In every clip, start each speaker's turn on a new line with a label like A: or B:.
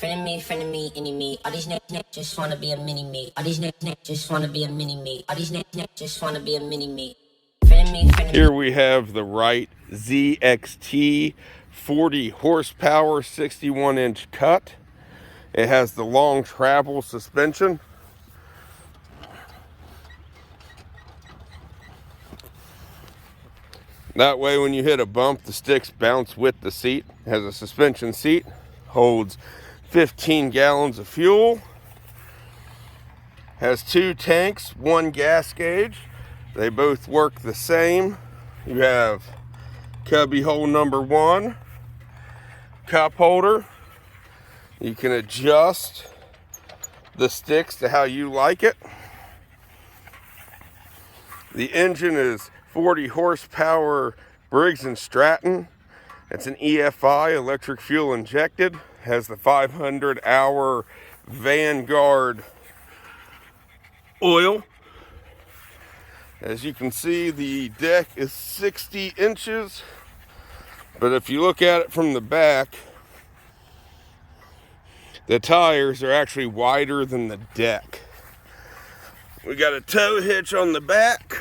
A: Friend of me, any me. All these niggas just wanna be a mini me. All these niggas just wanna be a mini me. All these niggas just wanna be a mini me. Friend of me.
B: Here we have the Wright ZXT 40 horsepower 61-inch cut. It has the long travel suspension. That way when you hit a bump, the sticks bounce with the seat. It has a suspension seat, holds 15 gallons of fuel. Has 2 tanks, 1 gas gauge. They both work the same. You have cubby hole number 1, cup holder. You can adjust the sticks to how you like it. The engine is 40 horsepower Briggs & Stratton. It's an EFI, electric fuel injected. Has the 500-hour Vanguard oil. As you can see, the deck is 60 inches. But if you look at it from the back, the tires are actually wider than the deck. We got a tow hitch on the back,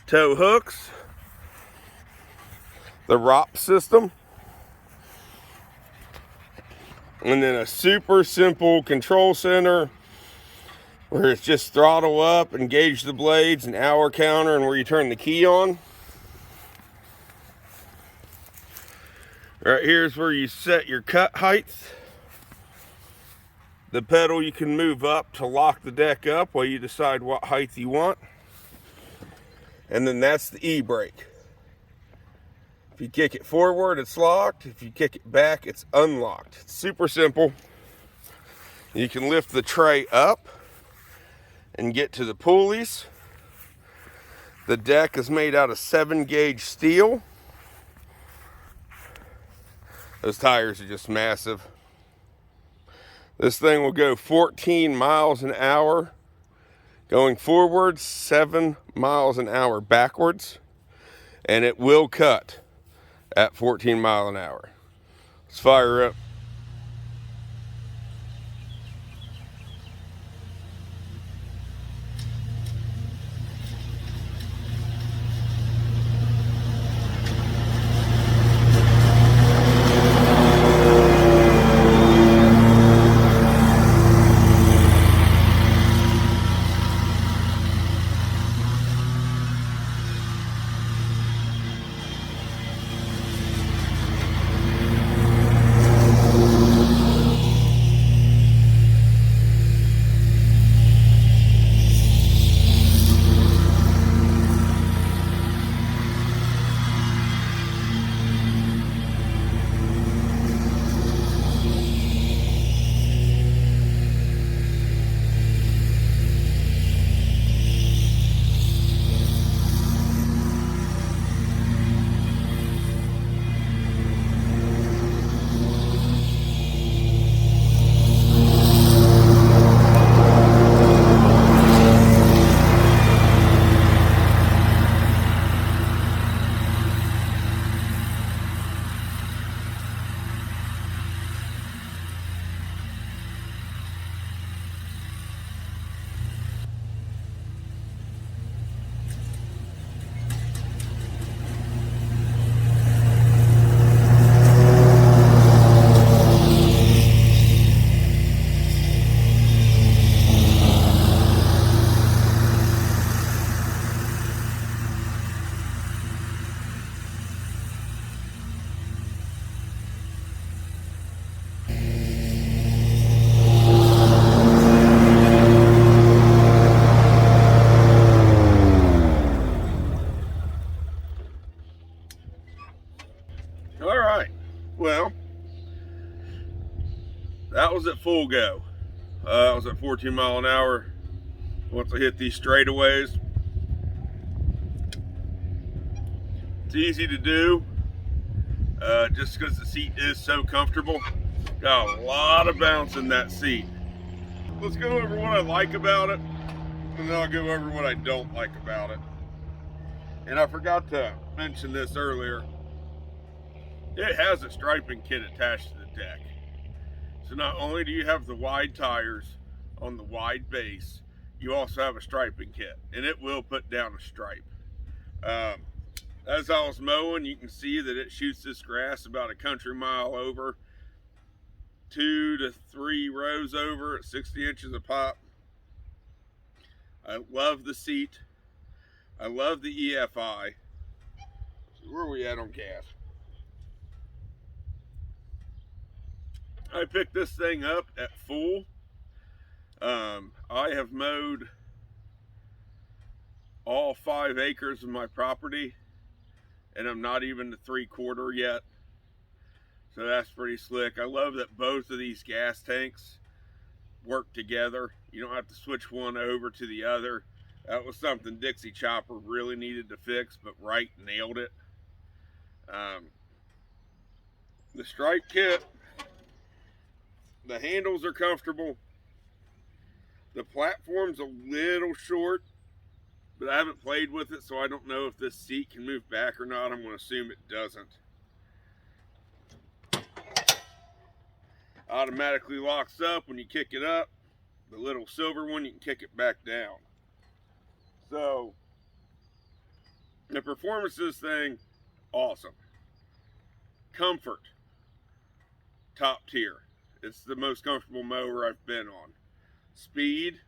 B: tow hooks, the ROP system, and then a super simple control center where it's just throttle up, engage the blades, an hour counter, and where you turn the key on. Right here's where you set your cut heights. The pedal you can move up to lock the deck up while you decide what height you want. And then that's the e-brake. If you kick it forward, it's locked. If you kick it back, it's unlocked. It's super simple. You can lift the tray up and get to the pulleys. The deck is made out of 7-gauge steel. Those tires are just massive. This thing will go 14 miles an hour going forward, 7 miles an hour backwards, and it will cut at 14 miles an hour. Let's fire up. All right, well, that was at full go. I was at 14 miles an hour. Once I hit these straightaways, it's easy to do, just because the seat is so comfortable. Got a lot of bounce in that seat. Let's go over what I like about it, and then I'll go over what I don't like about it. And I forgot to mention this earlier. It has a striping kit attached to the deck. So not only do you have the wide tires on the wide base, you also have a striping kit, and it will put down a stripe. As I was mowing, you can see that it shoots this grass about a country mile over, 2 to 3 rows over at 60 inches a pop. I love the seat. I love the EFI. So where are we at on gas? I picked this thing up at full. I have mowed all 5 acres of my property, and I'm not even to 3/4 yet. So that's pretty slick. I love that both of these gas tanks work together. You don't have to switch one over to the other. That was something Dixie Chopper really needed to fix, but Wright nailed it. The stripe kit, the handles are comfortable. The platform's a little short, but I haven't played with it, so I don't know if this seat can move back or not. I'm going to assume it doesn't. Automatically locks up when you kick it up. The little silver one, you can kick it back down. So, the performance of this thing, awesome. Comfort, top tier. It's the most comfortable mower I've been on. Speed,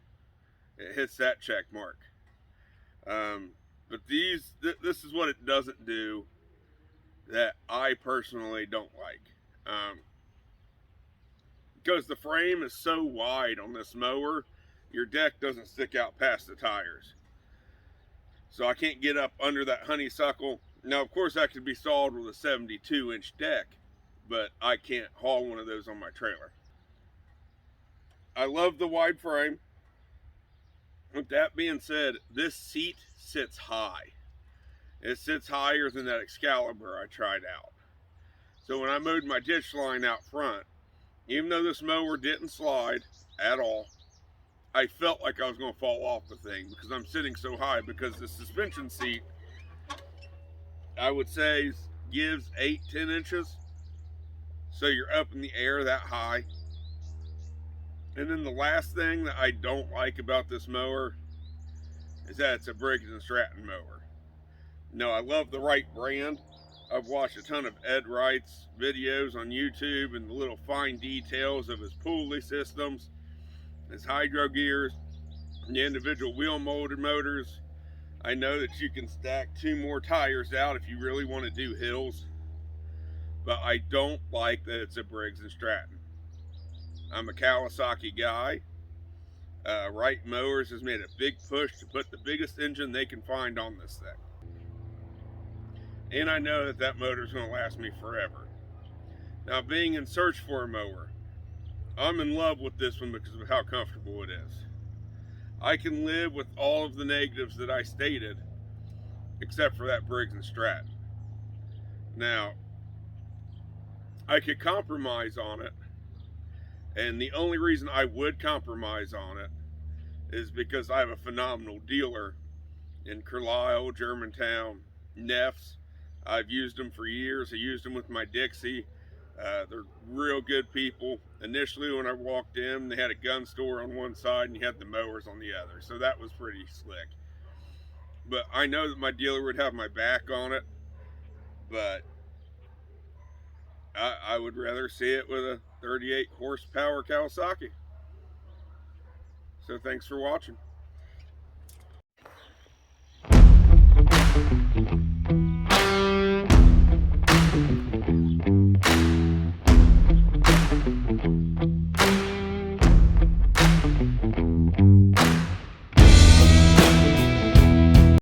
B: it hits that check mark. But this is what it doesn't do that I personally don't like. Because the frame is so wide on this mower, your deck doesn't stick out past the tires. So I can't get up under that honeysuckle. Now, of course, that could be solved with a 72-inch deck, but I can't haul one of those on my trailer. I love the wide frame. With that being said, this seat sits high. It sits higher than that Excalibur I tried out. So when I mowed my ditch line out front, even though this mower didn't slide at all, I felt like I was going to fall off the thing because I'm sitting so high, because the suspension seat, I would say, gives 8-10 inches. So you're up in the air that high. And then the last thing that I don't like about this mower is that it's a Briggs & Stratton mower. No, I love the Wright brand. I've watched a ton of Ed Wright's videos on YouTube and the little fine details of his pulley systems, his hydro gears, and the individual wheel molded motors. I know that you can stack 2 more tires out if you really want to do hills, but I don't like that it's a Briggs & Stratton. I'm a Kawasaki guy. Wright Mowers has made a big push to put the biggest engine they can find on this thing. And I know that that motor is going to last me forever. Now, being in search for a mower, I'm in love with this one because of how comfortable it is. I can live with all of the negatives that I stated, except for that Briggs & Stratton. Now, I could compromise on it, and the only reason I would compromise on it is because I have a phenomenal dealer in Carlisle, Germantown, Neff's. I've used them for years. I used them with my Dixie. They're real good people. Initially, when I walked in, they had a gun store on one side and you had the mowers on the other. So that was pretty slick. But I know that my dealer would have my back on it. But I would rather see it with a 38 horsepower Kawasaki. So thanks for watching.